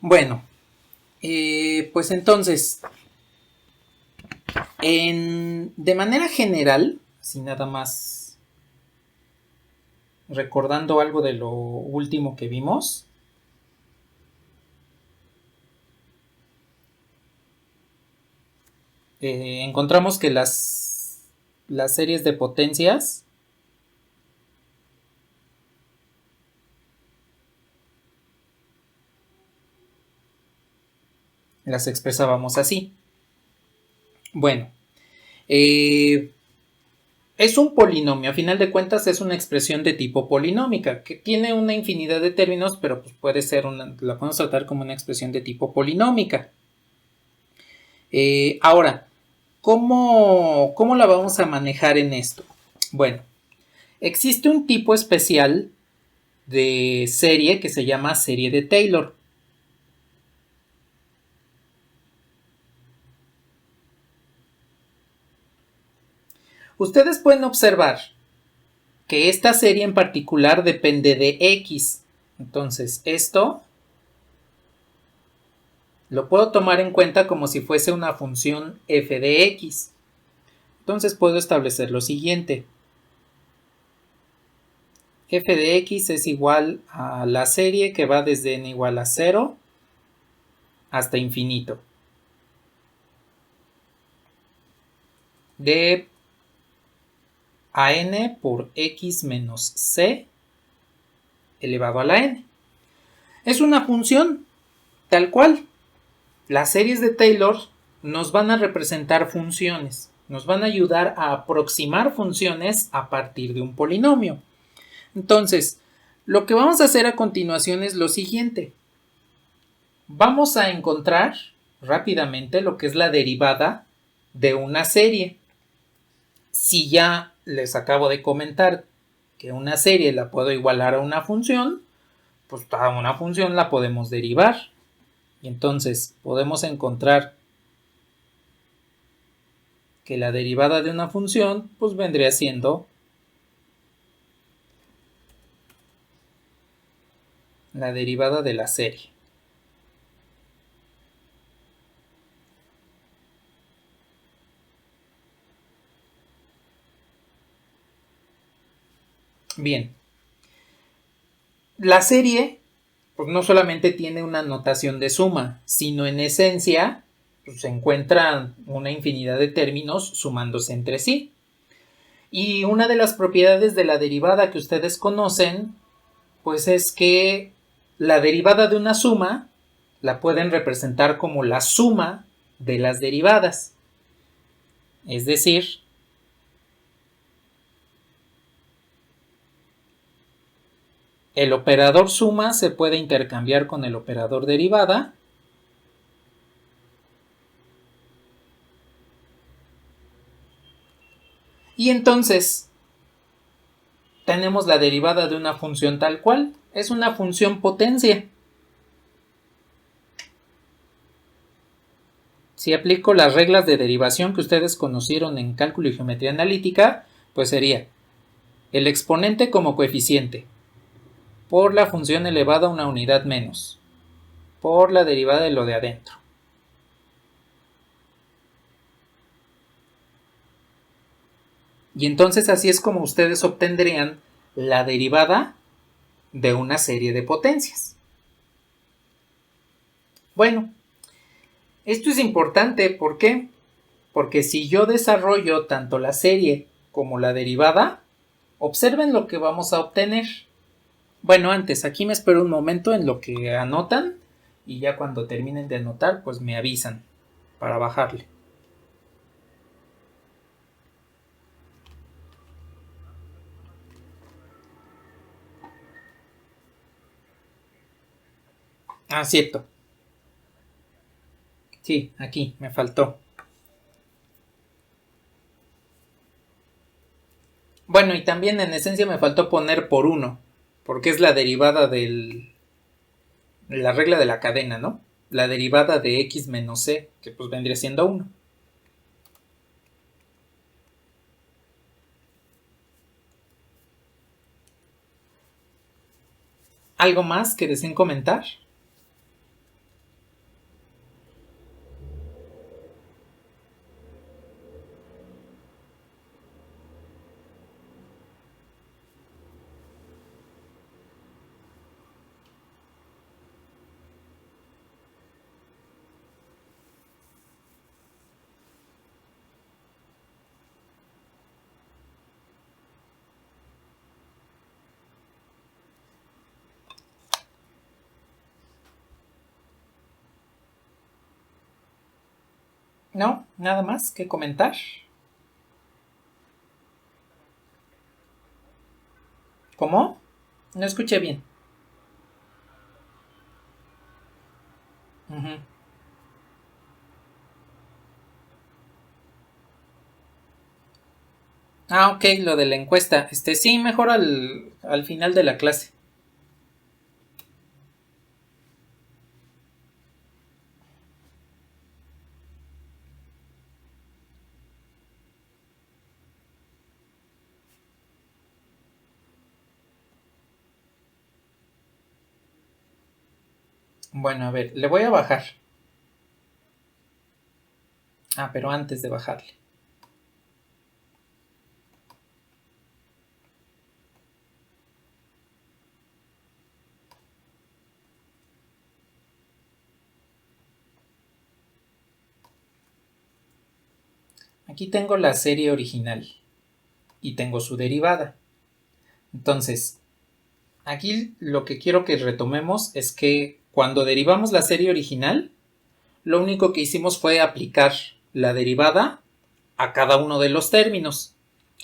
Bueno, pues entonces, de manera general, si nada más recordando algo de lo último que vimos, encontramos que las series de potencias las expresábamos así. Bueno, es un polinomio, a final de cuentas es una expresión de tipo polinómica, que tiene una infinidad de términos, pero pues puede ser la podemos tratar como una expresión de tipo polinómica. Ahora, ¿cómo la vamos a manejar en esto? Bueno, existe un tipo especial de serie que se llama serie de Taylor. Ustedes pueden observar que esta serie en particular depende de X. Entonces, esto lo puedo tomar en cuenta como si fuese una función f de X. Entonces puedo establecer lo siguiente. F de X es igual a la serie que va desde n igual a 0 hasta infinito. De a n por x menos c elevado a la n. Es una función tal cual. Las series de Taylor nos van a representar funciones, nos van a ayudar a aproximar funciones a partir de un polinomio. Entonces, lo que vamos a hacer a continuación es lo siguiente. Vamos a encontrar rápidamente lo que es la derivada de una serie. Si ya les acabo de comentar que una serie la puedo igualar a una función, pues a una función la podemos derivar. Y entonces podemos encontrar que la derivada de una función pues vendría siendo la derivada de la serie. Bien, la serie pues no solamente tiene una notación de suma, sino en esencia pues, se encuentran una infinidad de términos sumándose entre sí. Y una de las propiedades de la derivada que ustedes conocen, pues es que la derivada de una suma la pueden representar como la suma de las derivadas. Es decir, el operador suma se puede intercambiar con el operador derivada. Y entonces tenemos la derivada de una función tal cual. Es una función potencia. Si aplico las reglas de derivación que ustedes conocieron en cálculo y geometría analítica, pues sería el exponente como coeficiente por la función elevada a una unidad menos por la derivada de lo de adentro. Y entonces así es como ustedes obtendrían la derivada de una serie de potencias. Bueno, esto es importante, ¿por qué? Porque si yo desarrollo tanto la serie como la derivada, observen lo que vamos a obtener. Bueno, antes, aquí me espero un momento en lo que anotan y ya cuando terminen de anotar, pues me avisan para bajarle. Ah, cierto. Sí, aquí me faltó. Bueno, y también en esencia me faltó poner por 1, porque es la derivada de la regla de la cadena, ¿no? La derivada de x menos c, que pues vendría siendo 1. ¿Algo más que deseen comentar? ¿No? ¿Nada más que comentar? ¿Cómo? No escuché bien. Ujú. Ah, ok, lo de la encuesta. Sí, mejor al final de la clase. Bueno, a ver, le voy a bajar. Ah, pero antes de bajarle. Aquí tengo la serie original y tengo su derivada. Entonces, aquí lo que quiero que retomemos es que cuando derivamos la serie original, lo único que hicimos fue aplicar la derivada a cada uno de los términos.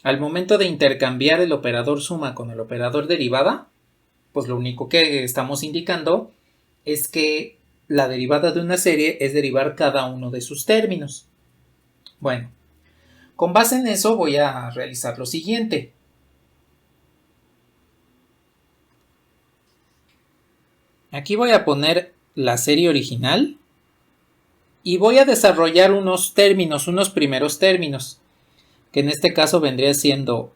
Al momento de intercambiar el operador suma con el operador derivada, pues lo único que estamos indicando es que la derivada de una serie es derivar cada uno de sus términos. Bueno, con base en eso voy a realizar lo siguiente. Aquí voy a poner la serie original y voy a desarrollar unos términos, unos primeros términos, que en este caso vendría siendo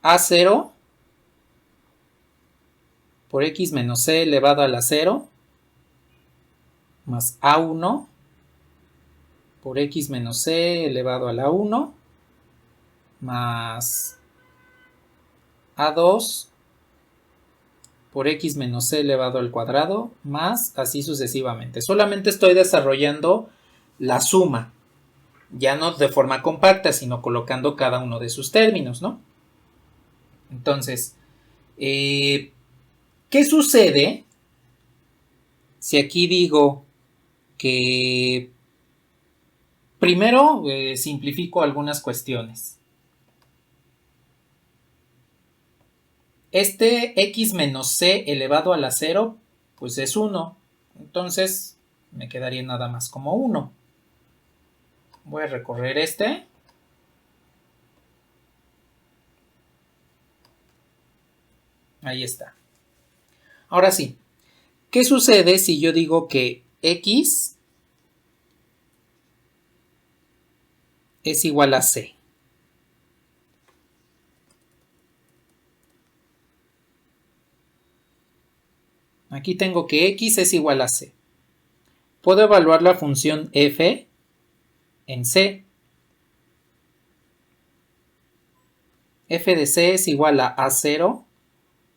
A0 por x menos c elevado a la 0 más A1 por x menos c elevado a la 1 más A2 por x menos c elevado al cuadrado más así sucesivamente. Solamente estoy desarrollando la suma, ya no de forma compacta, sino colocando cada uno de sus términos, ¿no? Entonces, ¿qué sucede si aquí digo que primero simplifico algunas cuestiones? Este x menos c elevado a la 0, pues es 1. Entonces, me quedaría nada más como 1. Voy a recorrer este. Ahí está. Ahora sí, ¿qué sucede si yo digo que x es igual a c? Aquí tengo que x es igual a c. Puedo evaluar la función f en c. F de c es igual a a0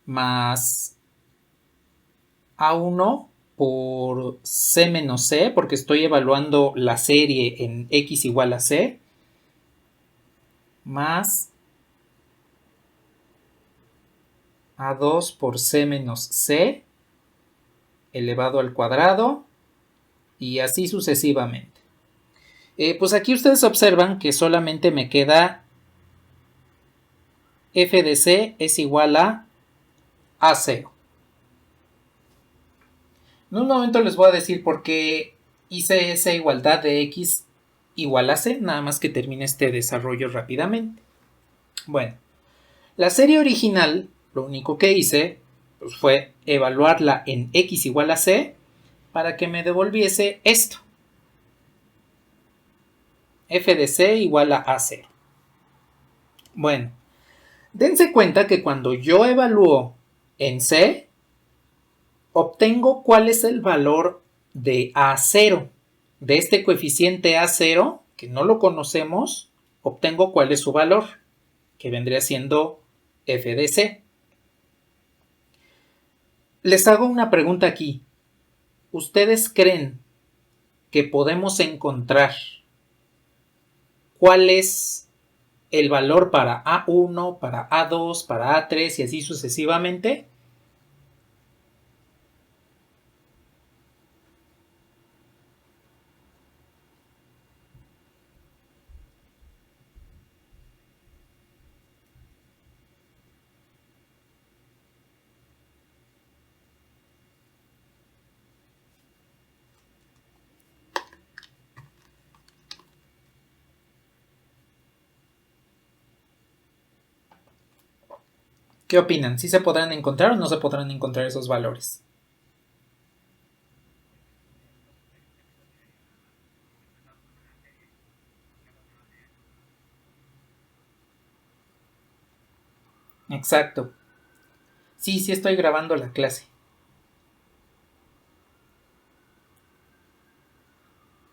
más a1 por c menos c, porque estoy evaluando la serie en x igual a c, más a2 por c menos c elevado al cuadrado y así sucesivamente. Pues aquí ustedes observan que solamente me queda f de c es igual a a0. En un momento les voy a decir por qué hice esa igualdad de x igual a c, nada más que termine este desarrollo rápidamente. Bueno, la serie original, lo único que hice pues, fue evaluarla en x igual a c para que me devolviese esto. F de c igual a a0. Bueno, dense cuenta que cuando yo evalúo en c, obtengo cuál es el valor de a0. De este coeficiente a0, que no lo conocemos, obtengo cuál es su valor, que vendría siendo f de c. Les hago una pregunta aquí. ¿Ustedes creen que podemos encontrar cuál es el valor para A1, para A2, para A3 y así sucesivamente? ¿Qué opinan? ¿Sí se podrán encontrar o no se podrán encontrar esos valores? Exacto. Sí, sí estoy grabando la clase.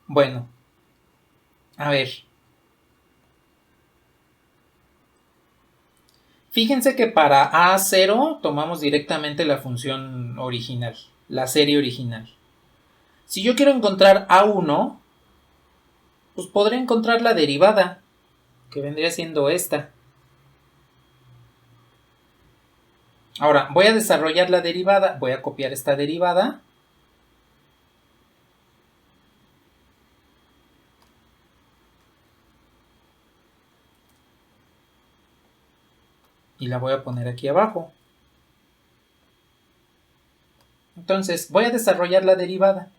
Bueno, a ver. Fíjense que para A0 tomamos directamente la función original, la serie original. Si yo quiero encontrar A1, pues podré encontrar la derivada, que vendría siendo esta. Ahora, voy a desarrollar la derivada, voy a copiar esta derivada. Y la voy a poner aquí abajo. Entonces, voy a desarrollar la derivada.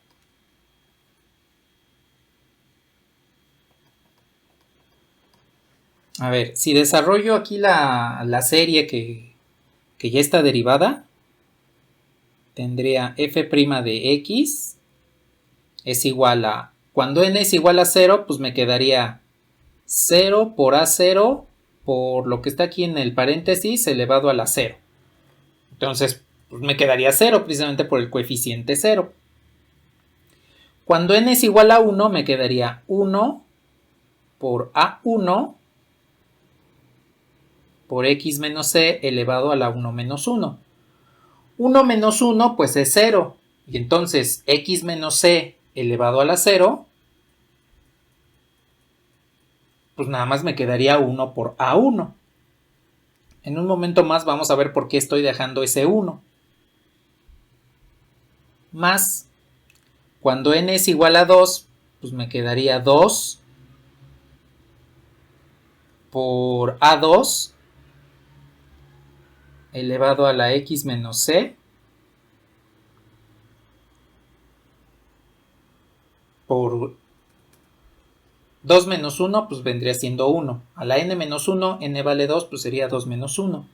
A ver, si desarrollo aquí la serie que ya está derivada, tendría f' de x es igual a, cuando n es igual a 0, pues me quedaría 0 por a0 por lo que está aquí en el paréntesis elevado a la 0. Entonces, pues me quedaría 0 precisamente por el coeficiente 0. Cuando n es igual a 1, me quedaría 1 por a1 por x menos c elevado a la 1 menos 1. 1 menos 1 pues es 0. Y entonces x menos c elevado a la 0, pues nada más me quedaría 1 por a1. En un momento más vamos a ver por qué estoy dejando ese 1. Más, cuando n es igual a 2, pues me quedaría 2 por a2 elevado a la x menos c por 2 menos 1, pues vendría siendo 1. A la n menos 1, n vale 2, pues sería 2 menos 1.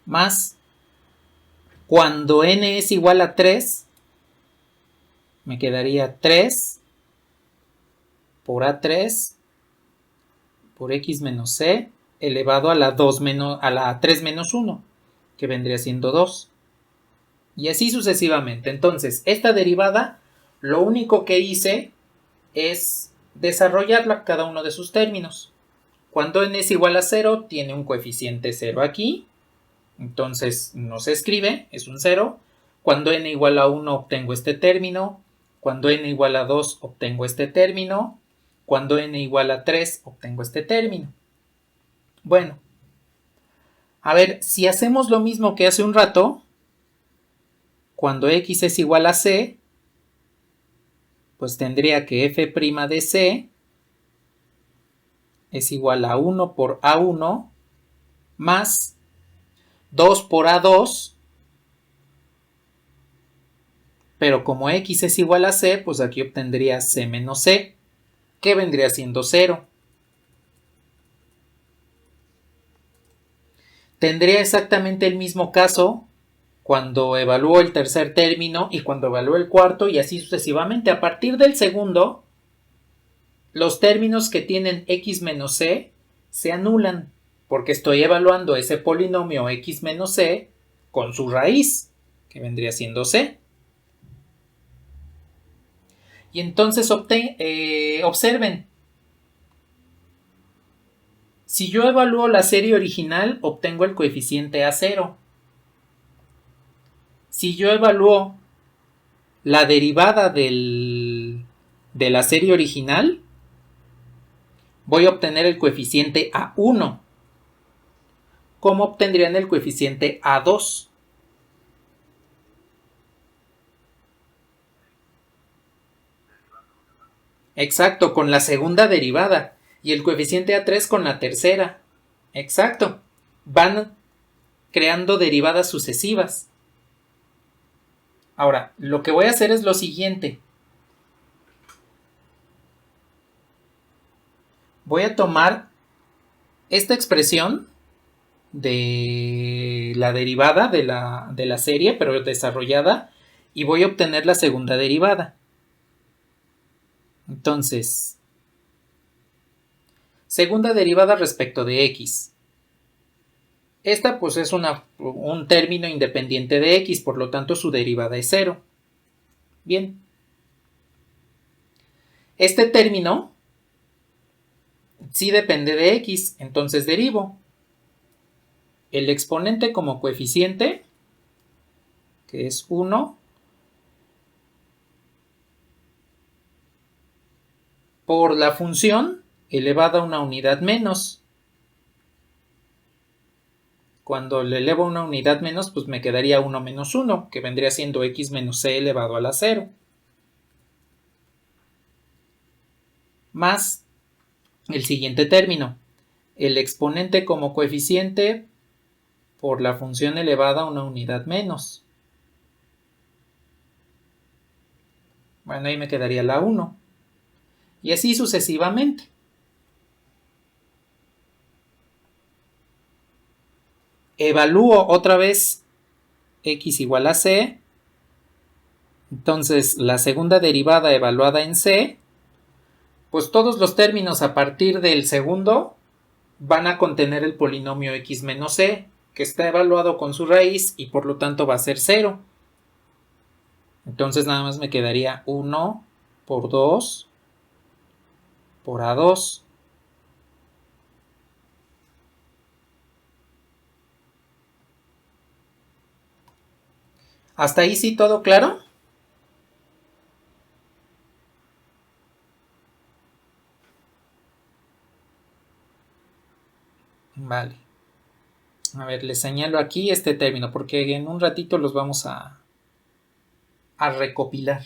Más, cuando n es igual a 3, me quedaría 3 por a3 por x menos c elevado a la 2 menos, a la 3 menos 1, que vendría siendo 2. Y así sucesivamente. Entonces, esta derivada, lo único que hice es desarrollarla cada uno de sus términos. Cuando n es igual a 0, tiene un coeficiente 0 aquí. Entonces no se escribe, es un 0. Cuando n igual a 1 obtengo este término. Cuando n igual a 2 obtengo este término. Cuando n igual a 3 obtengo este término. Bueno, a ver, si hacemos lo mismo que hace un rato, cuando x es igual a c, pues tendría que f' de c es igual a 1 por a1 más 2 por a2, pero como x es igual a c, pues aquí obtendría c menos c, que vendría siendo 0. Tendría exactamente el mismo caso cuando evalúo el tercer término y cuando evalúo el cuarto y así sucesivamente. A partir del segundo, los términos que tienen x menos c se anulan porque estoy evaluando ese polinomio x menos c con su raíz, que vendría siendo c. Y entonces observen, si yo evalúo la serie original, obtengo el coeficiente a0. Si yo evalúo la derivada de la serie original, voy a obtener el coeficiente a1. ¿Cómo obtendrían el coeficiente a2? Exacto, con la segunda derivada. Y el coeficiente a3 con la tercera. Exacto. Van creando derivadas sucesivas. Ahora, lo que voy a hacer es lo siguiente. Voy a tomar esta expresión de la derivada de la serie, pero desarrollada, y voy a obtener la segunda derivada. Entonces, segunda derivada respecto de x. Esta pues es un término independiente de x, por lo tanto su derivada es 0. Bien. Este término sí depende de x, entonces derivo el exponente como coeficiente, que es 1, por la función elevada a una unidad menos. Cuando le elevo a una unidad menos, pues me quedaría 1 menos 1, que vendría siendo x menos c elevado a la 0. Más el siguiente término, el exponente como coeficiente por la función elevada a una unidad menos. Bueno, ahí me quedaría la 1. Y así sucesivamente. Evalúo otra vez x igual a c. Entonces, la segunda derivada evaluada en c, pues todos los términos a partir del segundo van a contener el polinomio x menos c, que está evaluado con su raíz y por lo tanto va a ser 0. Entonces nada más me quedaría 1 por 2 por a2. ¿Hasta ahí sí todo claro? Vale. A ver, les señalo aquí este término porque en un ratito los vamos a recopilar.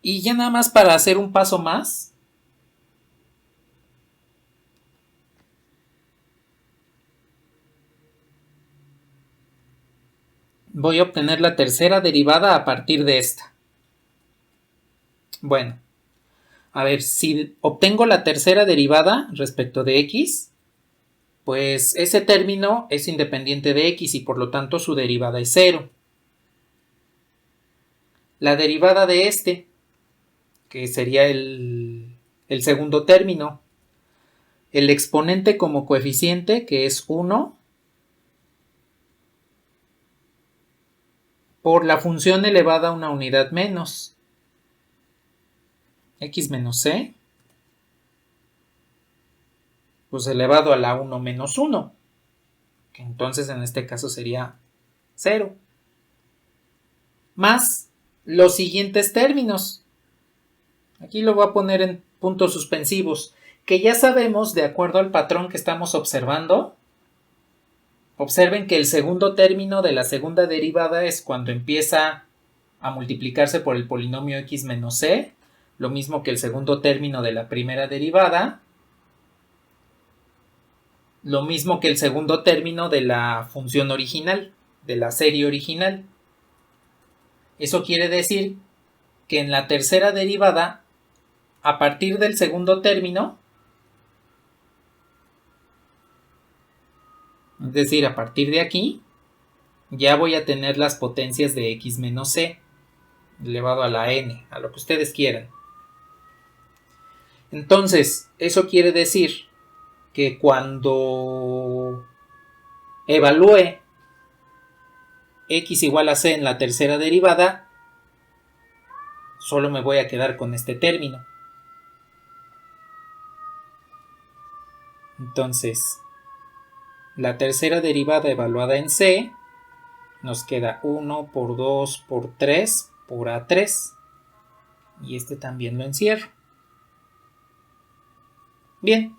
Y ya nada más para hacer un paso más. Voy a obtener la tercera derivada a partir de esta. Bueno, a ver, si obtengo la tercera derivada respecto de x, pues ese término es independiente de x y por lo tanto su derivada es 0. La derivada de este, que sería el segundo término, el exponente como coeficiente, que es 1, por la función elevada a una unidad menos, x menos c, pues elevado a la 1 menos 1, que entonces en este caso sería 0, más los siguientes términos. Aquí lo voy a poner en puntos suspensivos, que ya sabemos, de acuerdo al patrón que estamos observando. Observen que el segundo término de la segunda derivada es cuando empieza a multiplicarse por el polinomio x menos c, lo mismo que el segundo término de la primera derivada, lo mismo que el segundo término de la función original, de la serie original. Eso quiere decir que en la tercera derivada, a partir del segundo término, es decir, a partir de aquí, ya voy a tener las potencias de x menos c elevado a la n, a lo que ustedes quieran. Entonces, eso quiere decir que cuando evalúe x igual a c en la tercera derivada, solo me voy a quedar con este término. Entonces, la tercera derivada evaluada en c nos queda 1 por 2 por 3 por a3. Y este también lo encierro. Bien.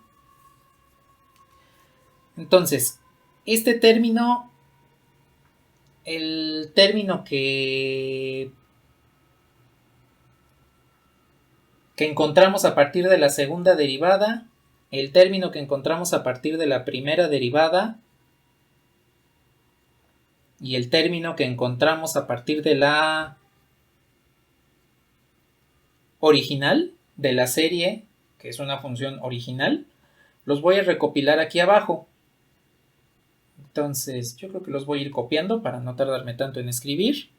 Entonces, este término, el término que encontramos a partir de la segunda derivada, el término que encontramos a partir de la primera derivada y el término que encontramos a partir de la original, de la serie, que es una función original, los voy a recopilar aquí abajo. Entonces, yo creo que los voy a ir copiando para no tardarme tanto en escribir.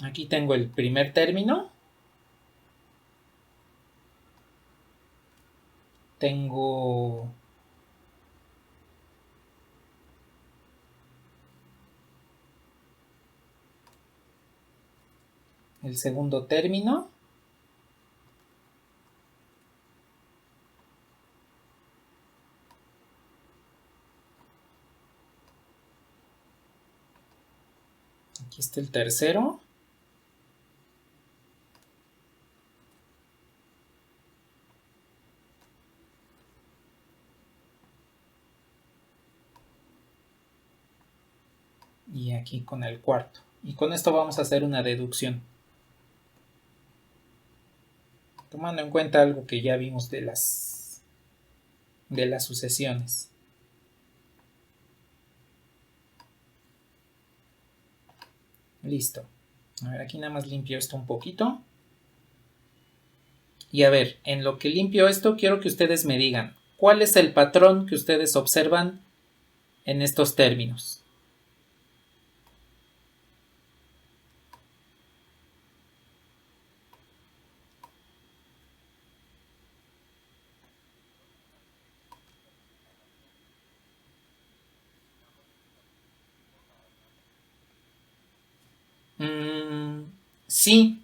Aquí tengo el primer término. Tengo el segundo término. Aquí está el tercero. Y aquí con el cuarto. Y con esto vamos a hacer una deducción. Tomando en cuenta algo que ya vimos de las sucesiones. Listo. A ver, aquí nada más limpio esto un poquito. Y a ver, en lo que limpio esto, quiero que ustedes me digan cuál es el patrón que ustedes observan en estos términos. Sí,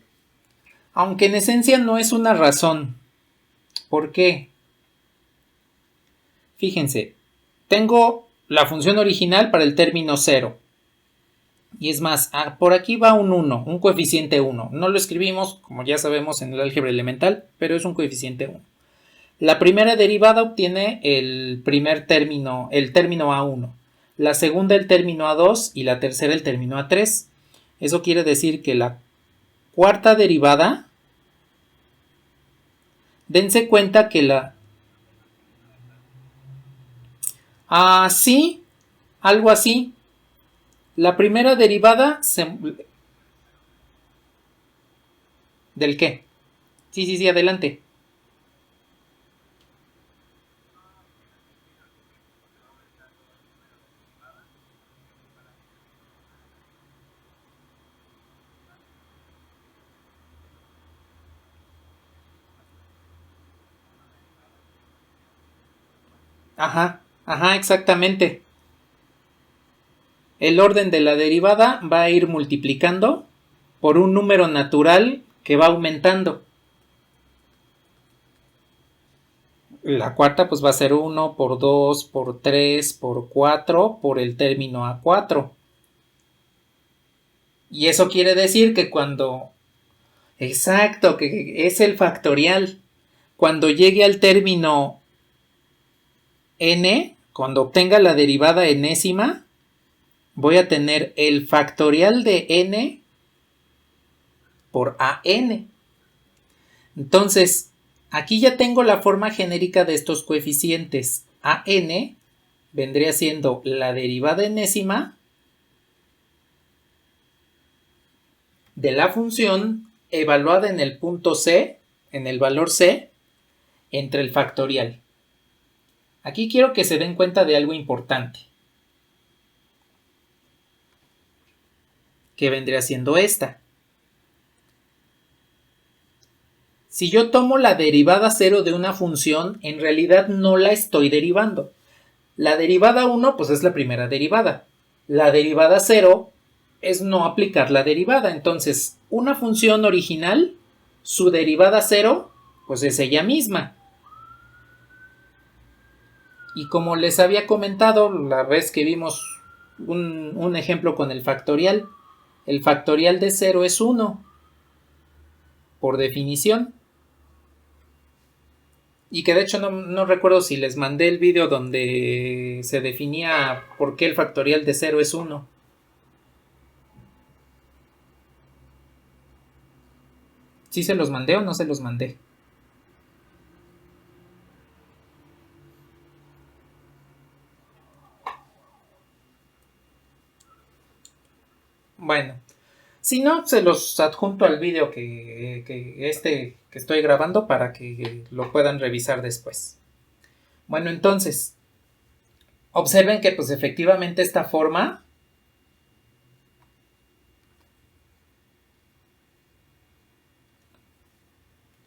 aunque en esencia no es una razón. ¿Por qué? Fíjense, tengo la función original para el término 0. Y es más, por aquí va un 1, un coeficiente 1. No lo escribimos, como ya sabemos, en el álgebra elemental, pero es un coeficiente 1. La primera derivada obtiene el primer término, el término A1. La segunda el término A2 y la tercera el término A3. Eso quiere decir que la cuarta derivada, dense cuenta que la... sí, algo así. La primera derivada ¿del qué? Sí, adelante. Ajá, exactamente. El orden de la derivada va a ir multiplicando por un número natural que va aumentando. La cuarta pues va a ser 1 por 2 por 3 por 4 por el término A4. Y eso quiere decir que cuando... Exacto, que es el factorial. Cuando llegue al término n, cuando obtenga la derivada enésima, voy a tener el factorial de n por an. Entonces, aquí ya tengo la forma genérica de estos coeficientes. An vendría siendo la derivada enésima de la función evaluada en el punto C, en el valor C, entre el factorial. Aquí quiero que se den cuenta de algo importante, que vendría siendo esta. Si yo tomo la derivada 0 de una función, en realidad no la estoy derivando. La derivada 1 pues es la primera derivada. La derivada 0 es no aplicar la derivada. Entonces, una función original, su derivada 0, pues es ella misma. Y como les había comentado la vez que vimos un ejemplo con el factorial de 0 es 1, por definición. Y que de hecho no recuerdo si les mandé el vídeo donde se definía por qué el factorial de 0 es 1. ¿Sí se los mandé o no se los mandé? Bueno, Si no, se los adjunto al vídeo que estoy grabando para que lo puedan revisar después. Bueno, entonces, observen que pues efectivamente esta forma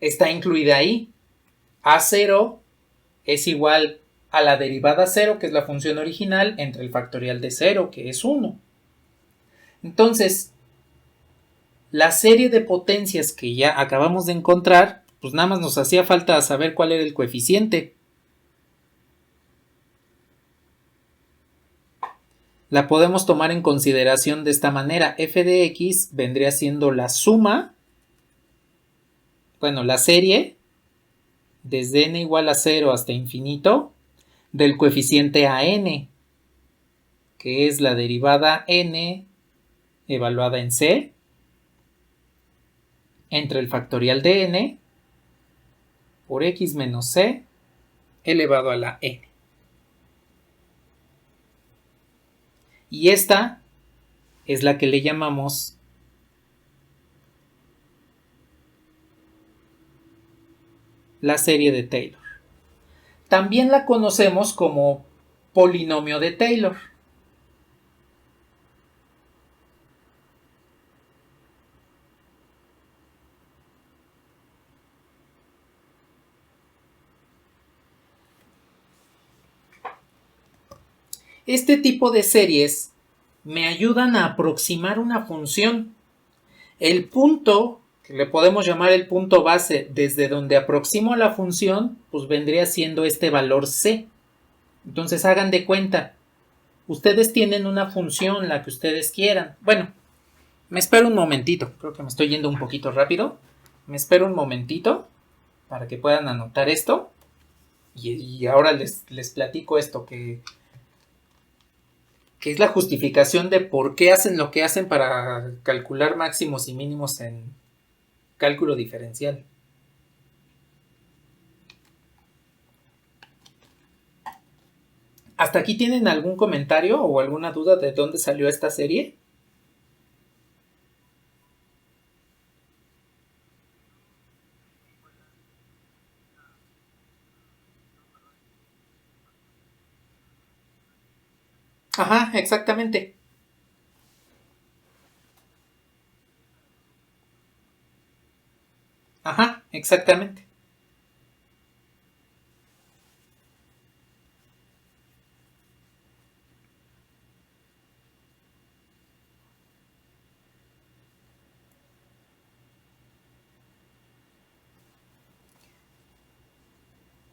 está incluida ahí. A0 es igual a la derivada 0, que es la función original, entre el factorial de 0, que es 1. Entonces, la serie de potencias que ya acabamos de encontrar, pues nada más nos hacía falta saber cuál era el coeficiente. La podemos tomar en consideración de esta manera. F de x vendría siendo la suma, bueno, la serie, desde n igual a 0 hasta infinito, del coeficiente a n, que es la derivada n evaluada en c, entre el factorial de n por x menos c elevado a la n. Y esta es la que le llamamos la serie de Taylor. También la conocemos como polinomio de Taylor. Este tipo de series me ayudan a aproximar una función. El punto, que le podemos llamar el punto base, desde donde aproximo la función, pues vendría siendo este valor c. Entonces hagan de cuenta, ustedes tienen una función, la que ustedes quieran. Bueno, me espero un momentito, creo que me estoy yendo un poquito rápido. Me espero un momentito para que puedan anotar esto. Y ahora les platico esto, que es la justificación de por qué hacen lo que hacen para calcular máximos y mínimos en cálculo diferencial. ¿Hasta aquí tienen algún comentario o alguna duda de dónde salió esta serie? Ajá, exactamente. Ajá, exactamente.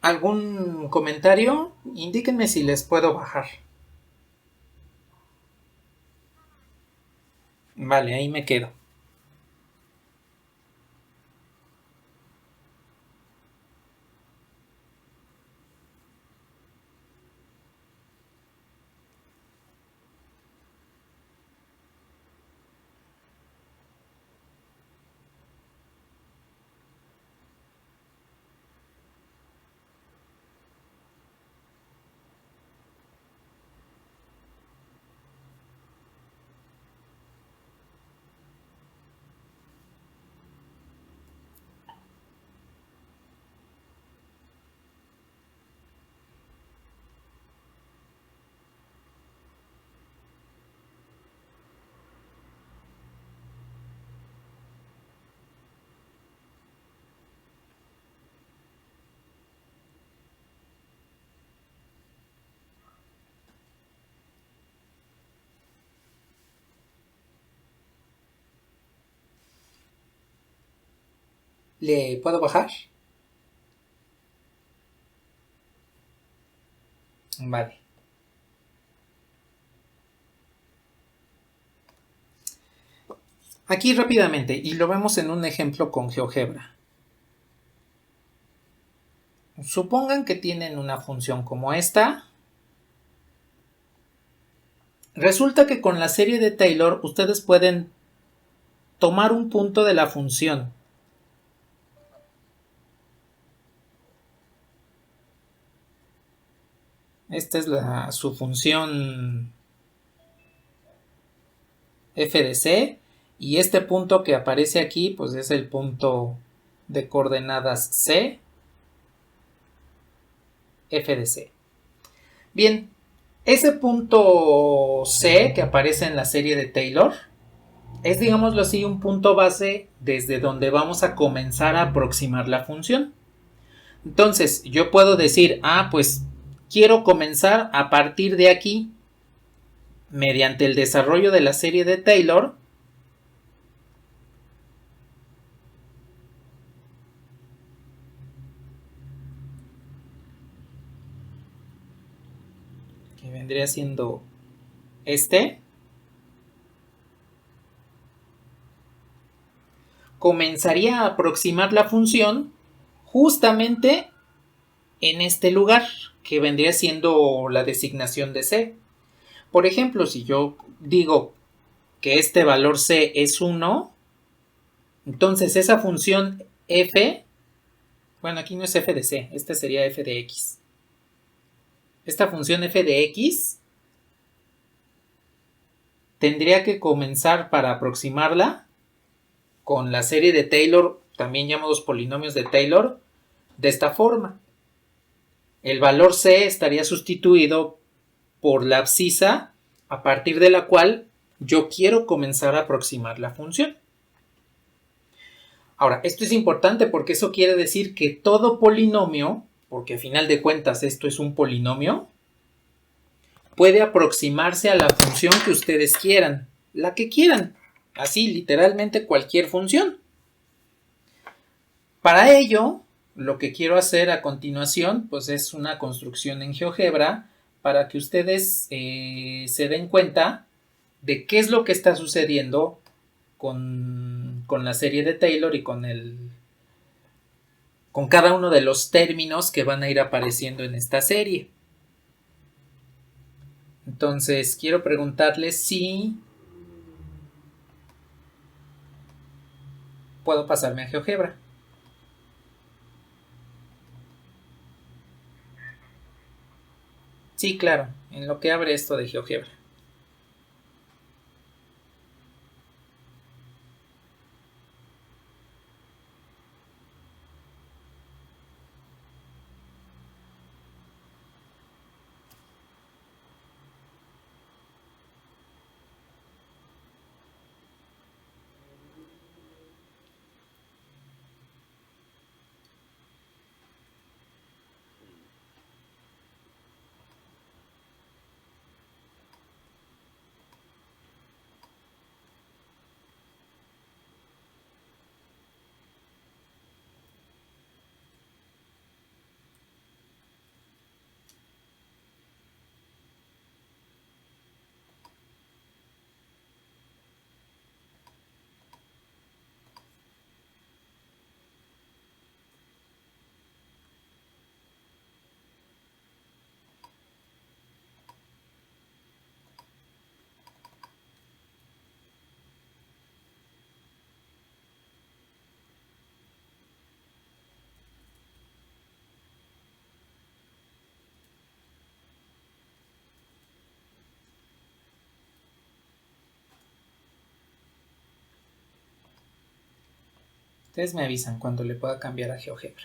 ¿Algún comentario? Indíquenme si les puedo bajar. Vale, ahí me quedo. ¿Le puedo bajar? Vale. Aquí rápidamente, y lo vemos en un ejemplo con GeoGebra. Supongan que tienen una función como esta. Resulta que con la serie de Taylor ustedes pueden tomar un punto de la función. Esta es su función f de c. Y este punto que aparece aquí, pues es el punto de coordenadas C, F de C. Bien, ese punto C que aparece en la serie de Taylor es, digámoslo así, un punto base desde donde vamos a comenzar a aproximar la función. Entonces, yo puedo decir, pues quiero comenzar a partir de aquí, mediante el desarrollo de la serie de Taylor, que vendría siendo comenzaría a aproximar la función justamente en este lugar, que vendría siendo la designación de C. Por ejemplo, si yo digo que este valor C es 1, entonces esa función f, bueno, aquí no es f de C, esta sería f de x. Esta función f de x tendría que comenzar, para aproximarla, con la serie de Taylor, también llamados polinomios de Taylor, de esta forma. El valor C estaría sustituido por la abscisa a partir de la cual yo quiero comenzar a aproximar la función. Ahora, esto es importante porque eso quiere decir que todo polinomio, porque a final de cuentas esto es un polinomio, puede aproximarse a la función que ustedes quieran, la que quieran, así literalmente cualquier función. Para ello, lo que quiero hacer a continuación, pues es una construcción en GeoGebra para que ustedes se den cuenta de qué es lo que está sucediendo con la serie de Taylor y con cada uno de los términos que van a ir apareciendo en esta serie. Entonces, quiero preguntarles si puedo pasarme a GeoGebra. Sí, claro, en lo que abre esto de GeoGebra. Ustedes me avisan cuando le pueda cambiar a GeoGebra.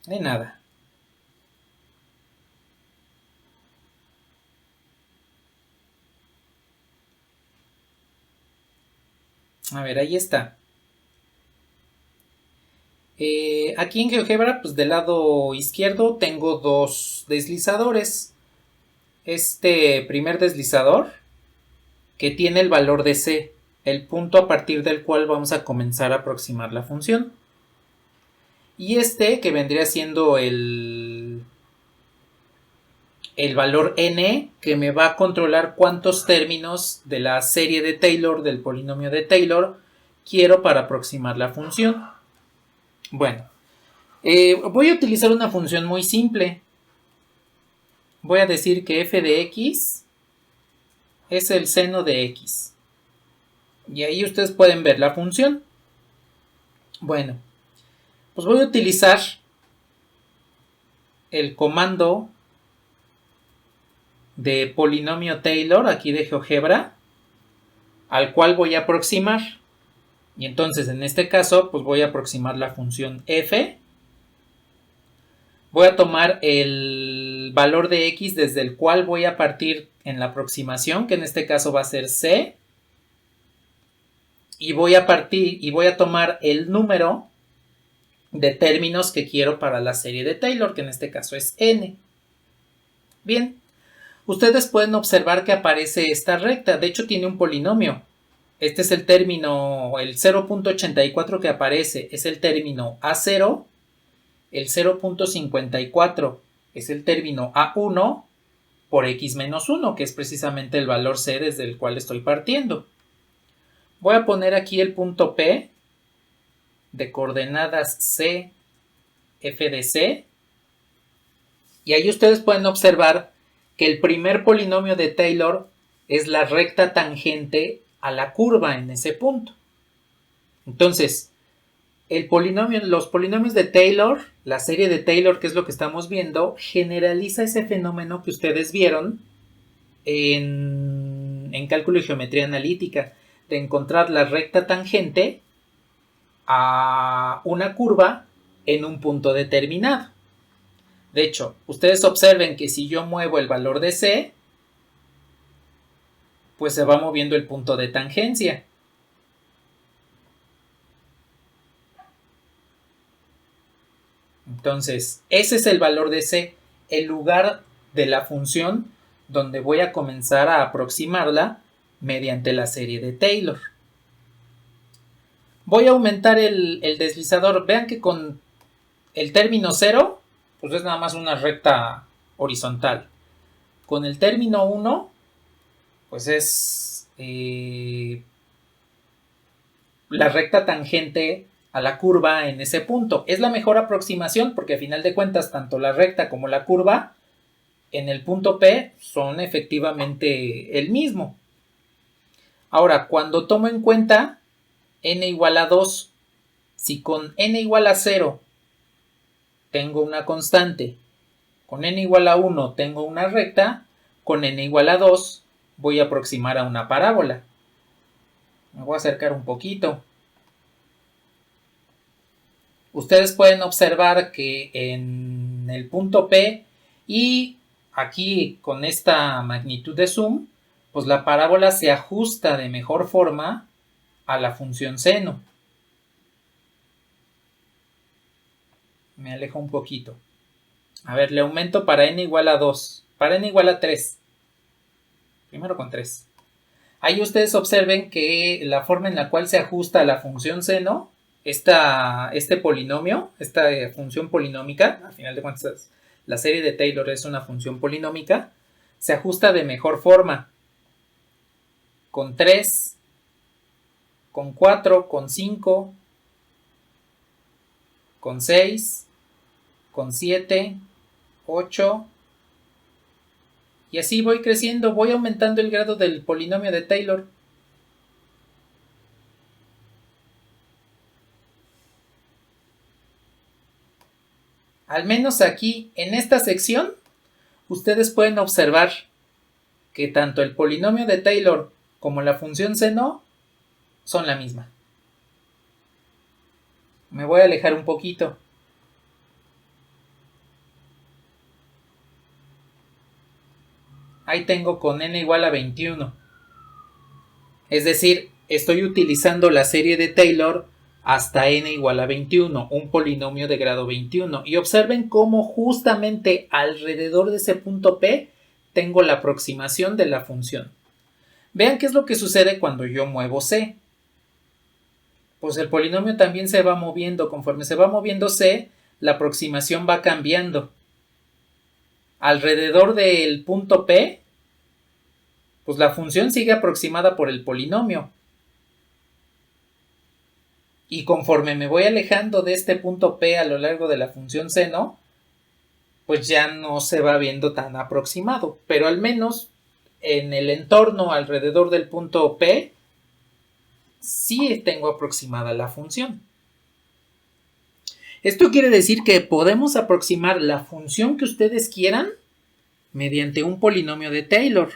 De nada. A ver, ahí está. Aquí en GeoGebra, pues del lado izquierdo tengo dos deslizadores. Este primer deslizador, que tiene el valor de C, el punto a partir del cual vamos a comenzar a aproximar la función. Y este, que vendría siendo el valor n, que me va a controlar cuántos términos de la serie de Taylor, del polinomio de Taylor, quiero para aproximar la función. Bueno, voy a utilizar una función muy simple. Voy a decir que f de x es el seno de x. Y ahí ustedes pueden ver la función. Bueno, pues voy a utilizar el comando de polinomio Taylor aquí de GeoGebra al cual voy a aproximar. Y entonces en este caso pues voy a aproximar la función f. Voy a tomar el valor de x desde el cual voy a partir en la aproximación, que en este caso va a ser c. Y voy a tomar el número de términos que quiero para la serie de Taylor, que en este caso es n. Bien, ustedes pueden observar que aparece esta recta, de hecho tiene un polinomio. Este es el término, el 0.84 que aparece es el término A0, el 0.54 es el término A1 por x menos 1, que es precisamente el valor c desde el cual estoy partiendo. Voy a poner aquí el punto P de coordenadas C, f de C, y ahí ustedes pueden observar que el primer polinomio de Taylor es la recta tangente a la curva en ese punto. Entonces, los polinomios de Taylor, la serie de Taylor, que es lo que estamos viendo, generaliza ese fenómeno que ustedes vieron en cálculo y geometría analítica, de encontrar la recta tangente a una curva en un punto determinado. De hecho, ustedes observen que si yo muevo el valor de C, pues se va moviendo el punto de tangencia. Entonces, ese es el valor de C, el lugar de la función donde voy a comenzar a aproximarla mediante la serie de Taylor. Voy a aumentar el deslizador. Vean que con el término 0, pues es nada más una recta horizontal. Con el término 1, pues es la recta tangente a la curva en ese punto. Es la mejor aproximación porque a final de cuentas tanto la recta como la curva en el punto P son efectivamente el mismo. Ahora, cuando tomo en cuenta n igual a 2, si con n igual a 0 tengo una constante, con n igual a 1 tengo una recta, con n igual a 2 voy a aproximar a una parábola. Me voy a acercar un poquito. Ustedes pueden observar que en el punto P y aquí con esta magnitud de zoom, pues la parábola se ajusta de mejor forma a la función seno. Me alejo un poquito. A ver, le aumento para n igual a 2, para n igual a 3. Primero con 3. Ahí ustedes observen que la forma en la cual se ajusta a la función seno, este polinomio, esta función polinómica, al final de cuentas la serie de Taylor es una función polinómica, se ajusta de mejor forma. Con 3, con 4, con 5, con 6, con 7, 8, y así voy creciendo, voy aumentando el grado del polinomio de Taylor. Al menos aquí, en esta sección, ustedes pueden observar que tanto el polinomio de Taylor como la función seno son la misma. Me voy a alejar un poquito. Ahí tengo con n igual a 21. Es decir, estoy utilizando la serie de Taylor hasta n igual a 21, un polinomio de grado 21. Y observen cómo justamente alrededor de ese punto P tengo la aproximación de la función. Vean qué es lo que sucede cuando yo muevo C. Pues el polinomio también se va moviendo. Conforme se va moviendo C, la aproximación va cambiando. Alrededor del punto P, pues la función sigue aproximada por el polinomio. Y conforme me voy alejando de este punto P a lo largo de la función seno, pues ya no se va viendo tan aproximado. Pero al menos en el entorno alrededor del punto P, sí tengo aproximada la función. Esto quiere decir que podemos aproximar la función que ustedes quieran mediante un polinomio de Taylor.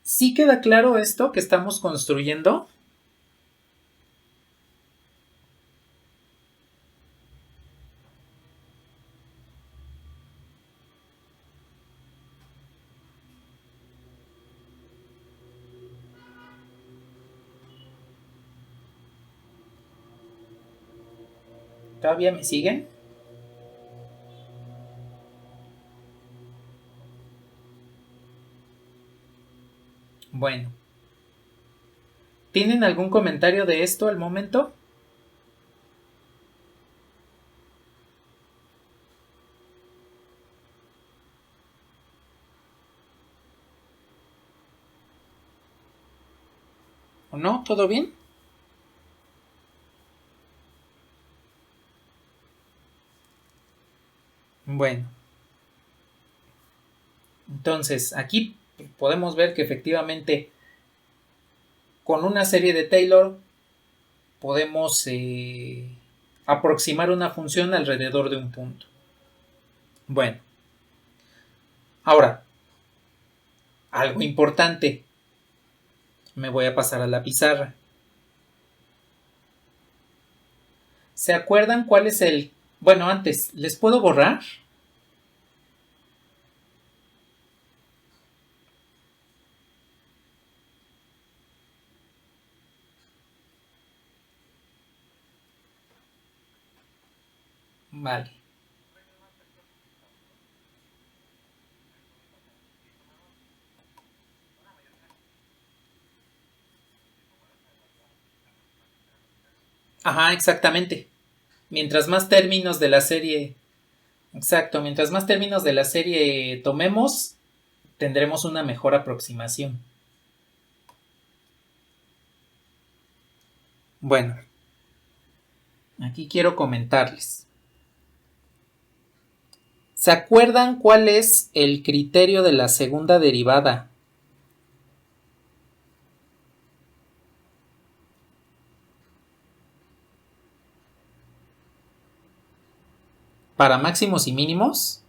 ¿Sí queda claro esto que estamos construyendo? ¿Todavía me siguen? Bueno. ¿Tienen algún comentario de esto al momento? ¿O no? ¿Todo bien? Bueno. Entonces, aquí podemos ver que efectivamente con una serie de Taylor podemos aproximar una función alrededor de un punto. Bueno, ahora, algo importante. Me voy a pasar a la pizarra. ¿Se acuerdan cuál es el... Bueno, antes, ¿les puedo borrar? Vale. Ajá, exactamente. Mientras más términos de la serie... Exacto, mientras más términos de la serie tomemos, tendremos una mejor aproximación. Bueno, aquí quiero comentarles. ¿Se acuerdan cuál es el criterio de la segunda derivada? Para máximos y mínimos.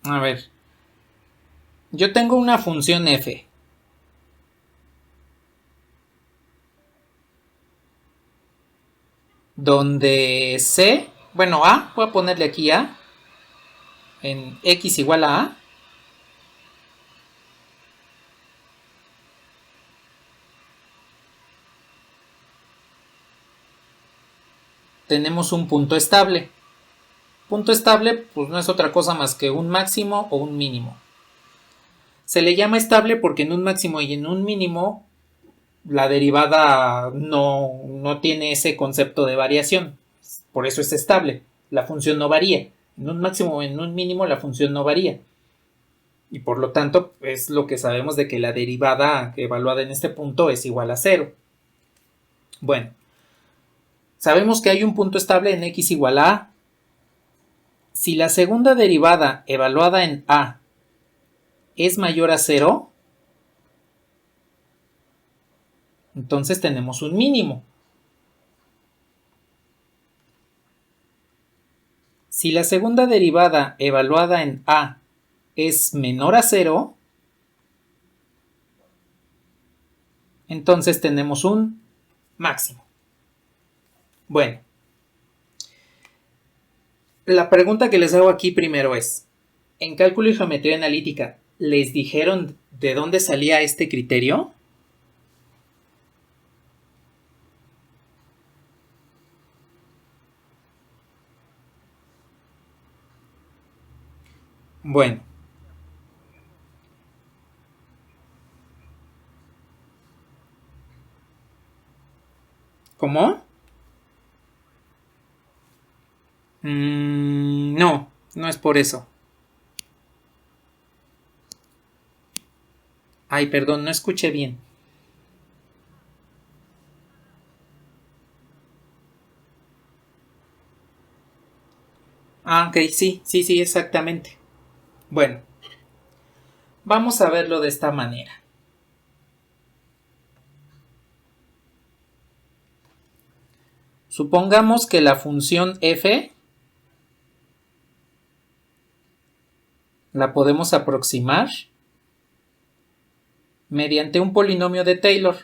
A ver, yo tengo una función f donde c, bueno, a, voy a ponerle aquí a, en x igual a, tenemos un punto estable. Punto estable, pues no es otra cosa más que un máximo o un mínimo. Se le llama estable porque en un máximo y en un mínimo la derivada no tiene ese concepto de variación. Por eso es estable. La función no varía. En un máximo o en un mínimo la función no varía. Y por lo tanto es lo que sabemos de que la derivada evaluada en este punto es igual a 0. Bueno, sabemos que hay un punto estable en x igual a a. Si la segunda derivada evaluada en a es mayor a 0, entonces tenemos un mínimo. Si la segunda derivada evaluada en a es menor a 0, entonces tenemos un máximo. Bueno, la pregunta que les hago aquí primero es, ¿en cálculo y geometría analítica les dijeron de dónde salía este criterio? Bueno. ¿Cómo? No, no es por eso. Ay, perdón, no escuché bien. Ah, ok, sí, sí, sí, exactamente. Bueno, vamos a verlo de esta manera. Supongamos que la función f la podemos aproximar mediante un polinomio de Taylor.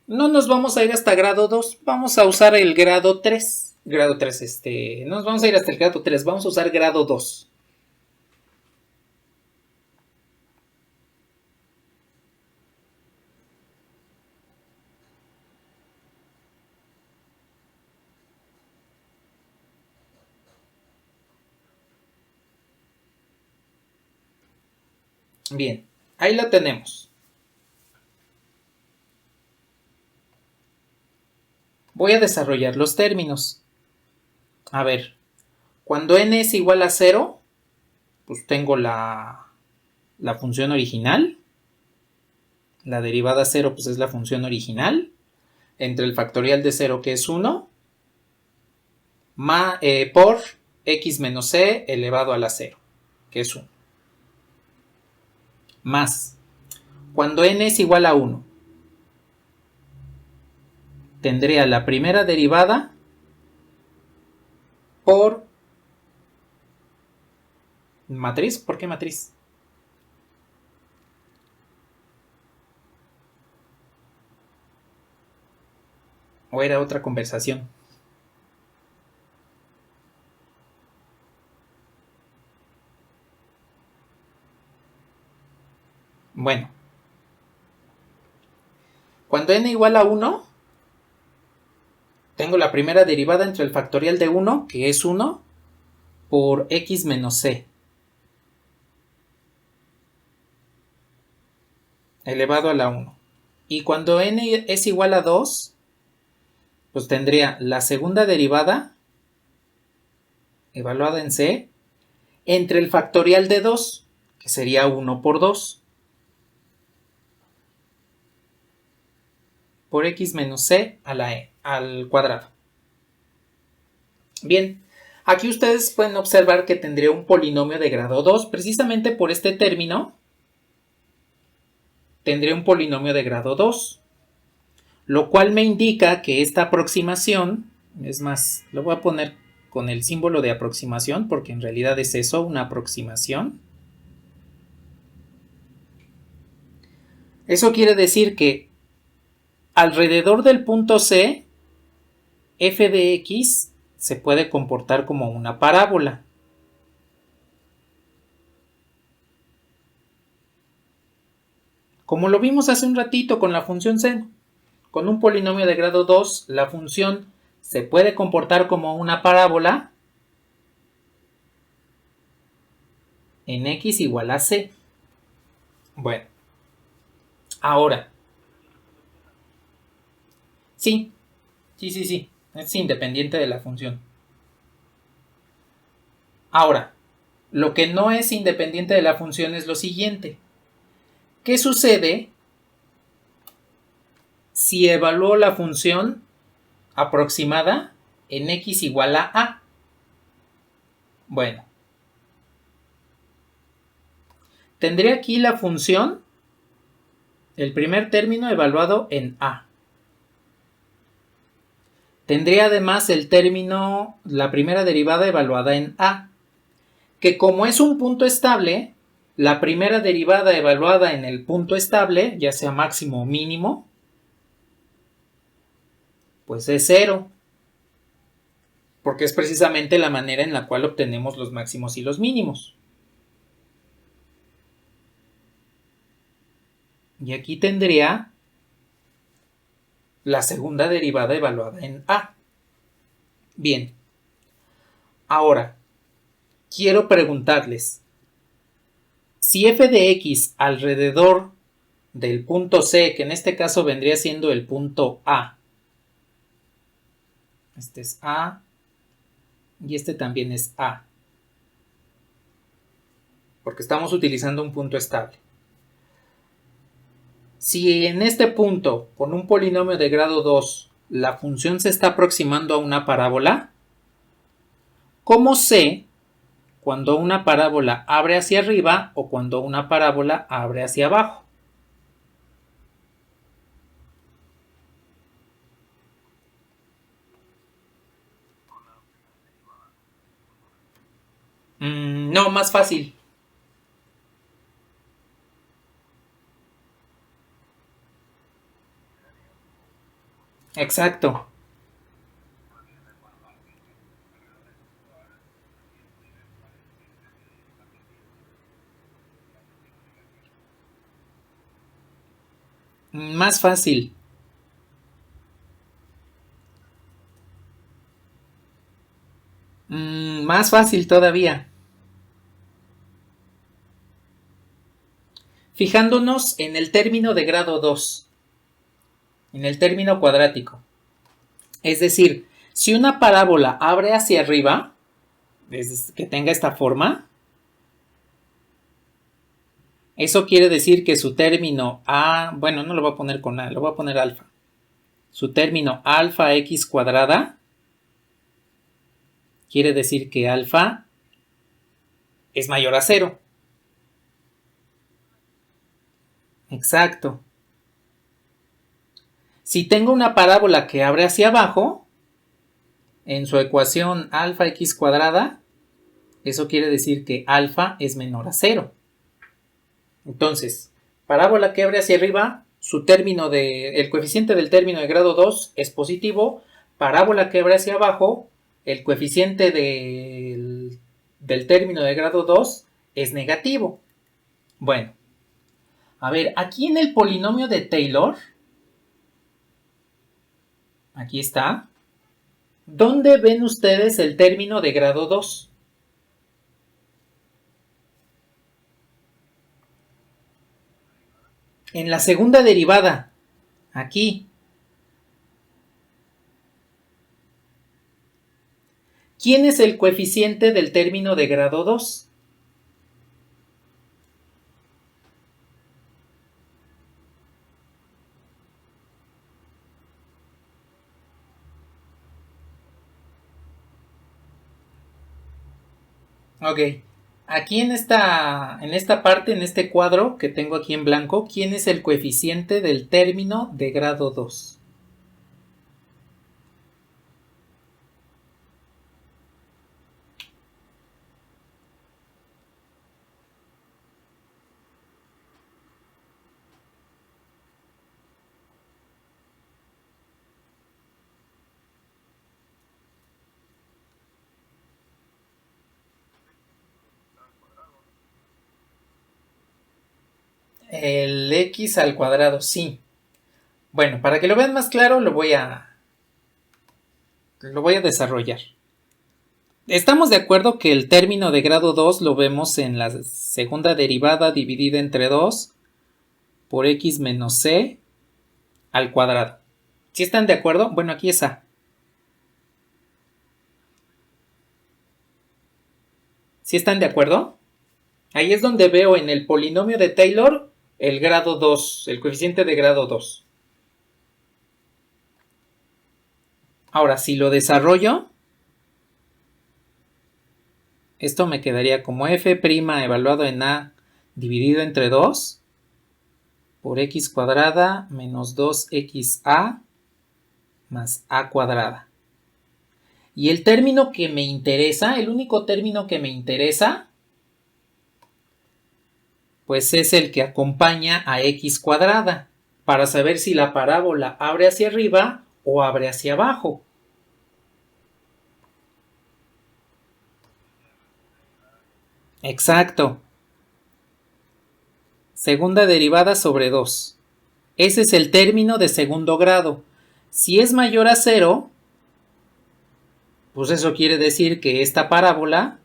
No nos vamos a ir hasta grado 2, vamos a usar el grado 3. Grado 3, no nos vamos a ir hasta el grado 3, vamos a usar grado 2. Bien, ahí lo tenemos. Voy a desarrollar los términos. A ver, cuando n es igual a 0, pues tengo la función original. La derivada 0 pues es la función original. Entre el factorial de 0 que es 1. Por x menos c elevado a la 0, que es 1. Más, cuando n es igual a 1, tendría la primera derivada por matriz. ¿Por qué matriz? ¿O era otra conversación? Bueno, cuando n igual a 1, tengo la primera derivada entre el factorial de 1, que es 1, por x menos c, elevado a la 1. Y cuando n es igual a 2, pues tendría la segunda derivada, evaluada en c, entre el factorial de 2, que sería 1 por 2, por x menos c a la al cuadrado. Bien, aquí ustedes pueden observar que tendría un polinomio de grado 2, precisamente por este término tendría un polinomio de grado 2, lo cual me indica que esta aproximación, es más, lo voy a poner con el símbolo de aproximación porque en realidad es eso, una aproximación. Eso quiere decir que alrededor del punto C, f de x se puede comportar como una parábola. Como lo vimos hace un ratito con la función seno. Con un polinomio de grado 2, la función se puede comportar como una parábola en x igual a c. Bueno, ahora. Sí, es independiente de la función. Ahora, lo que no es independiente de la función es lo siguiente. ¿Qué sucede si evalúo la función aproximada en x igual a a? Bueno, tendré aquí la función, el primer término evaluado en a. Tendré además el término, la primera derivada evaluada en a, que como es un punto estable, la primera derivada evaluada en el punto estable, ya sea máximo o mínimo, pues es 0, porque es precisamente la manera en la cual obtenemos los máximos y los mínimos. Y aquí tendría la segunda derivada evaluada en a. Bien, ahora quiero preguntarles, si f de x alrededor del punto C, que en este caso vendría siendo el punto A, este es A y este también es A, porque estamos utilizando un punto estable. Si en este punto, con un polinomio de grado 2, la función se está aproximando a una parábola, ¿Cómo sé cuando una parábola abre hacia arriba o cuando una parábola abre hacia abajo? No, más fácil. Exacto. Más fácil. Más fácil todavía. Fijándonos en el término de grado 2, en el término cuadrático. Es decir, si una parábola abre hacia arriba, que tenga esta forma, eso quiere decir que su término A, bueno, no lo voy a poner con A, lo voy a poner alfa. Su término alfa x cuadrada quiere decir que alfa es mayor a 0. Exacto. Si tengo una parábola que abre hacia abajo, en su ecuación alfa x cuadrada, eso quiere decir que alfa es menor a 0. Entonces, parábola que abre hacia arriba, el coeficiente del término de grado 2 es positivo. Parábola que abre hacia abajo, el coeficiente del término de grado 2 es negativo. Bueno, a ver, aquí en el polinomio de Taylor, aquí está, ¿dónde ven ustedes el término de grado 2? En la segunda derivada, aquí. ¿Quién es el coeficiente del término de grado 2? Ok, aquí en esta parte, en este cuadro que tengo aquí en blanco, ¿quién es el coeficiente del término de grado 2? El x al cuadrado, sí. Bueno, para que lo vean más claro, lo voy a desarrollar. Estamos de acuerdo que el término de grado 2 lo vemos en la segunda derivada dividida entre 2 por x menos c al cuadrado. ¿Sí están de acuerdo? Bueno, aquí es a. ¿Sí están de acuerdo? Ahí es donde veo en el polinomio de Taylor el grado 2, el coeficiente de grado 2. Ahora, si lo desarrollo, esto me quedaría como f' evaluado en a dividido entre 2 por x cuadrada menos 2xa más a cuadrada. Y el término que me interesa, el único término que me interesa, pues es el que acompaña a x cuadrada, para saber si la parábola abre hacia arriba o abre hacia abajo. Exacto. Segunda derivada sobre 2. Ese es el término de segundo grado. Si es mayor a 0, pues eso quiere decir que esta parábola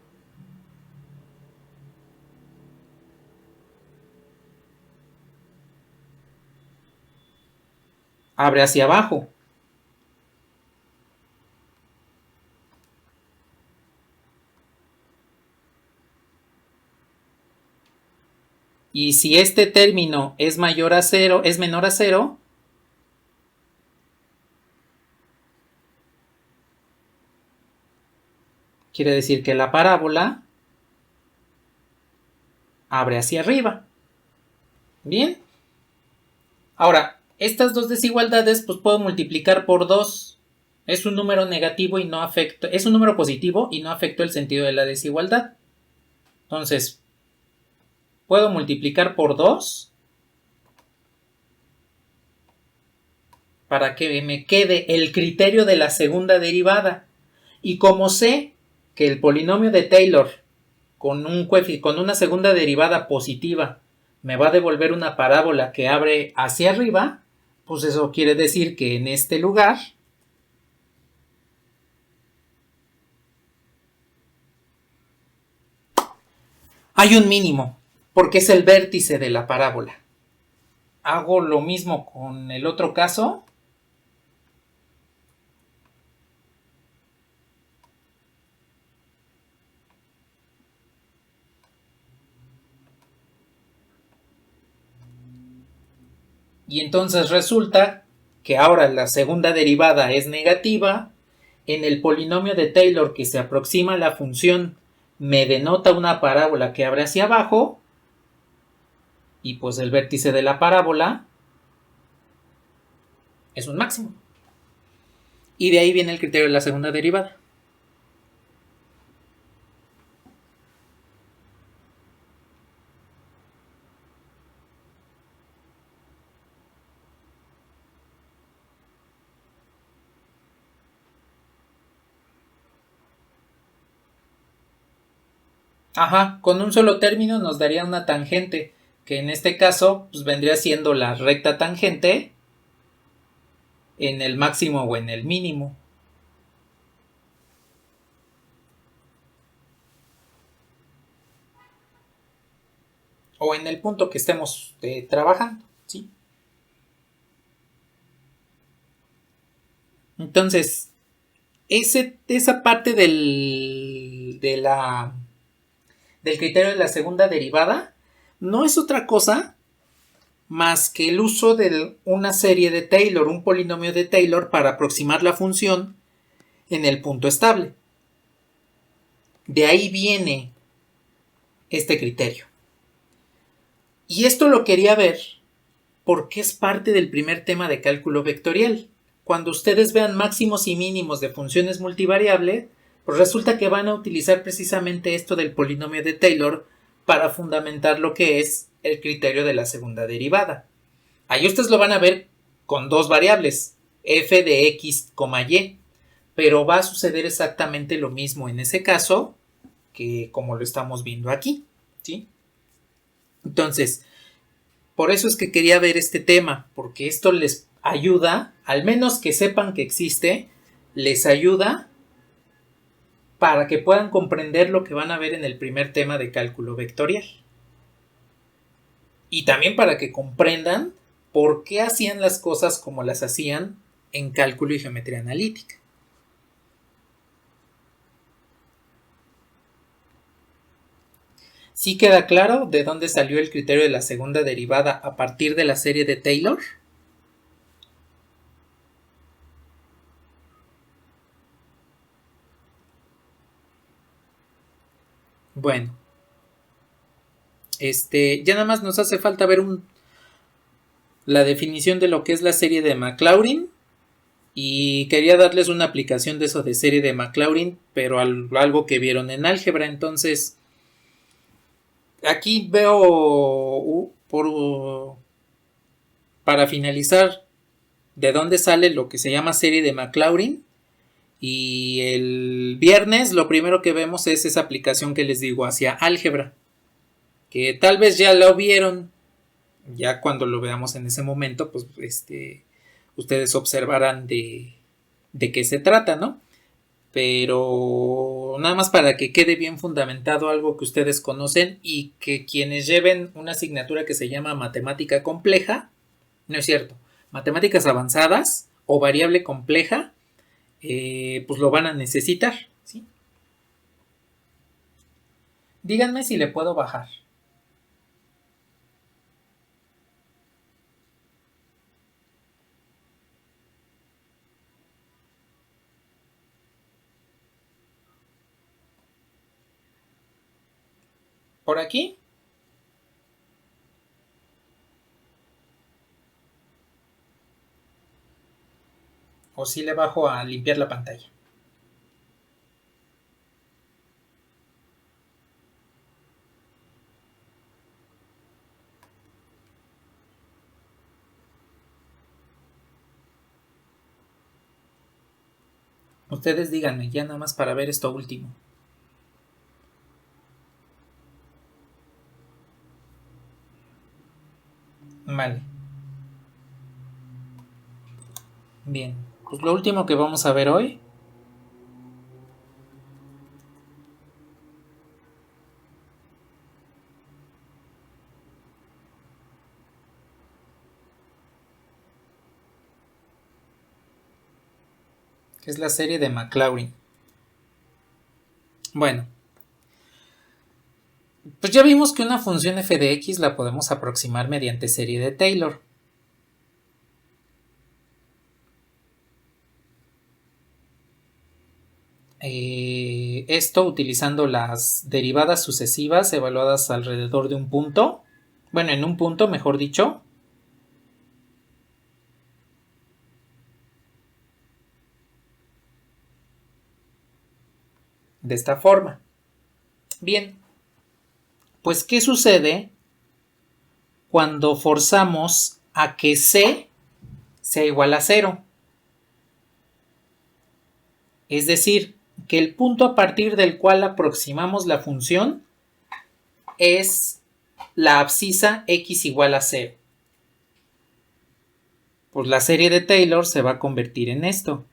abre hacia abajo. Y si este término es mayor a 0, es menor a 0, quiere decir que la parábola abre hacia arriba. Bien. Ahora, estas dos desigualdades pues puedo multiplicar por 2. Es un número negativo y no afecta, es un número positivo y no afecta el sentido de la desigualdad. Entonces, puedo multiplicar por 2 para que me quede el criterio de la segunda derivada. Y como sé que el polinomio de Taylor con una segunda derivada positiva me va a devolver una parábola que abre hacia arriba, pues eso quiere decir que en este lugar hay un mínimo, porque es el vértice de la parábola. Hago lo mismo con el otro caso. Y entonces resulta que ahora la segunda derivada es negativa. En el polinomio de Taylor que se aproxima a la función me denota una parábola que abre hacia abajo. Y pues el vértice de la parábola es un máximo. Y de ahí viene el criterio de la segunda derivada. Ajá, con un solo término nos daría una tangente, que en este caso pues vendría siendo la recta tangente en el máximo o en el mínimo. O en el punto que estemos trabajando, ¿sí? Entonces, esa parte del criterio de la segunda derivada no es otra cosa más que el uso de una serie de Taylor, un polinomio de Taylor para aproximar la función en el punto estable. De ahí viene este criterio. Y esto lo quería ver porque es parte del primer tema de cálculo vectorial. Cuando ustedes vean máximos y mínimos de funciones multivariables, pues resulta que van a utilizar precisamente esto del polinomio de Taylor para fundamentar lo que es el criterio de la segunda derivada. Ahí ustedes lo van a ver con dos variables, f de x, y, pero va a suceder exactamente lo mismo en ese caso que como lo estamos viendo aquí, ¿sí? Entonces, por eso es que quería ver este tema, porque esto les ayuda, al menos que sepan que existe, les ayuda para que puedan comprender lo que van a ver en el primer tema de cálculo vectorial. Y también para que comprendan por qué hacían las cosas como las hacían en cálculo y geometría analítica. ¿Sí queda claro de dónde salió el criterio de la segunda derivada a partir de la serie de Taylor? Bueno, ya nada más nos hace falta ver la definición de lo que es la serie de Maclaurin. Y quería darles una aplicación de eso de serie de Maclaurin, pero algo que vieron en álgebra. Entonces, aquí veo para finalizar de dónde sale lo que se llama serie de Maclaurin. Y el viernes lo primero que vemos es esa aplicación que les digo hacia álgebra, que tal vez ya lo vieron, ya cuando lo veamos en ese momento, pues ustedes observarán de qué se trata, ¿no? Pero nada más para que quede bien fundamentado algo que ustedes conocen y que quienes lleven una asignatura que se llama matemática compleja, no es cierto, matemáticas avanzadas o variable compleja, pues lo van a necesitar, ¿sí? Díganme si le puedo bajar. por aquí. O si le bajo a limpiar la pantalla. Ustedes díganme, ya nada más para ver esto último. Vale. Bien, pues lo último que vamos a ver hoy es la serie de Maclaurin. Bueno, pues ya vimos que una función f de x la podemos aproximar mediante serie de Taylor. Esto utilizando las derivadas sucesivas evaluadas alrededor de un punto. Bueno, en un punto, mejor dicho. De esta forma. Bien, pues ¿qué sucede cuando forzamos a que c sea igual a 0? Es decir, que el punto a partir del cual aproximamos la función es la abscisa x igual a 0. Pues la serie de Taylor se va a convertir en esto.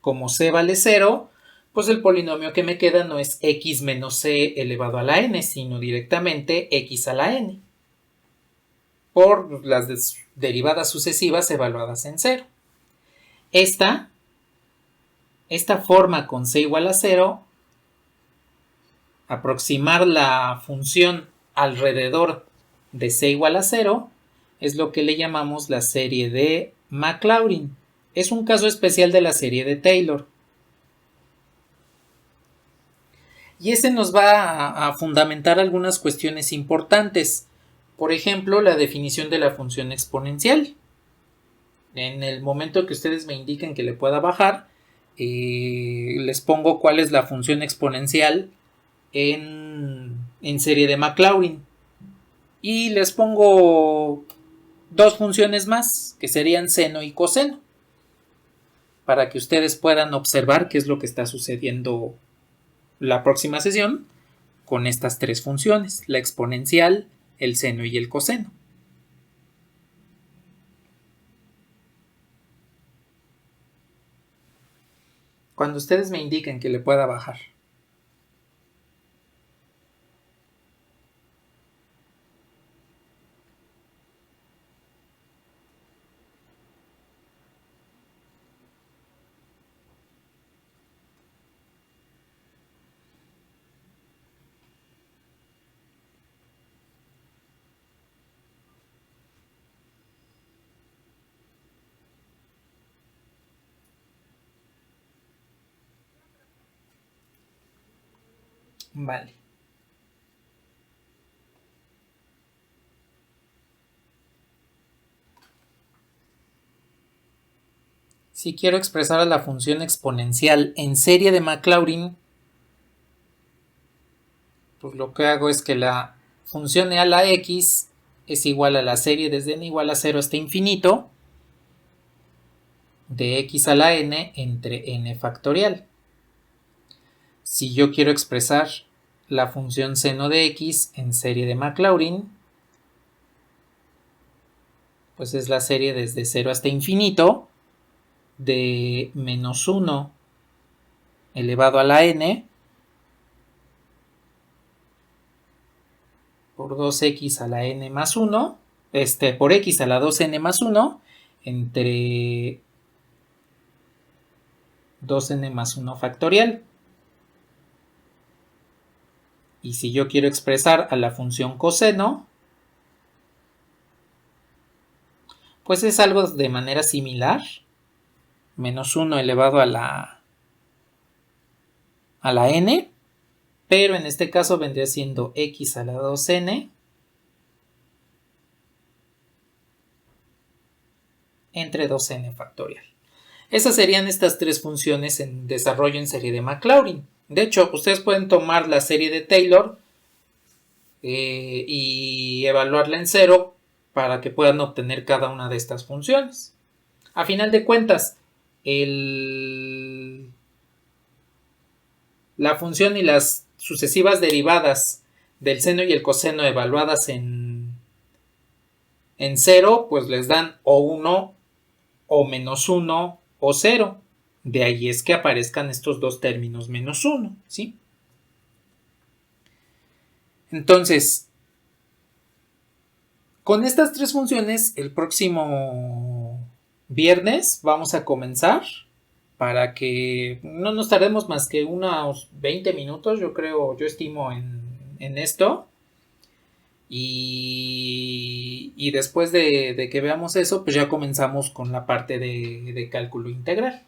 Como c vale 0, pues el polinomio que me queda no es x menos c elevado a la n, sino directamente x a la n, por las derivadas sucesivas evaluadas en 0. Esta forma con c igual a 0, aproximar la función alrededor de c igual a 0, es lo que le llamamos la serie de Maclaurin. Es un caso especial de la serie de Taylor. Y ese nos va a fundamentar algunas cuestiones importantes. Por ejemplo, la definición de la función exponencial. En el momento que ustedes me indiquen que le pueda bajar, les pongo cuál es la función exponencial en serie de Maclaurin. Y les pongo dos funciones más, que serían seno y coseno, para que ustedes puedan observar qué es lo que está sucediendo la próxima sesión con estas tres funciones, la exponencial, el seno y el coseno. Cuando ustedes me indiquen que le pueda bajar. Vale. Si quiero expresar a la función exponencial en serie de Maclaurin, pues lo que hago es que la función e a la x es igual a la serie desde n igual a 0 hasta infinito de x a la n entre n factorial. Si yo quiero expresar la función seno de x en serie de Maclaurin, pues es la serie desde 0 hasta infinito de menos 1 elevado a la n por 2x a la n más 1, por x a la 2n más 1 entre 2n más 1 factorial. Y si yo quiero expresar a la función coseno, pues es algo de manera similar. Menos 1 elevado a la n, pero en este caso vendría siendo x a la 2n entre 2n factorial. Esas serían estas tres funciones en desarrollo en serie de Maclaurin. De hecho, ustedes pueden tomar la serie de Taylor y evaluarla en cero para que puedan obtener cada una de estas funciones. A final de cuentas, la función y las sucesivas derivadas del seno y el coseno evaluadas en cero, pues les dan o 1 o menos 1 o 0. De ahí es que aparezcan estos dos términos menos 1, ¿sí? Entonces, con estas tres funciones, el próximo viernes vamos a comenzar para que no nos tardemos más que unos 20 minutos, yo creo, yo estimo en esto. Y después de que veamos eso, pues ya comenzamos con la parte de cálculo integral.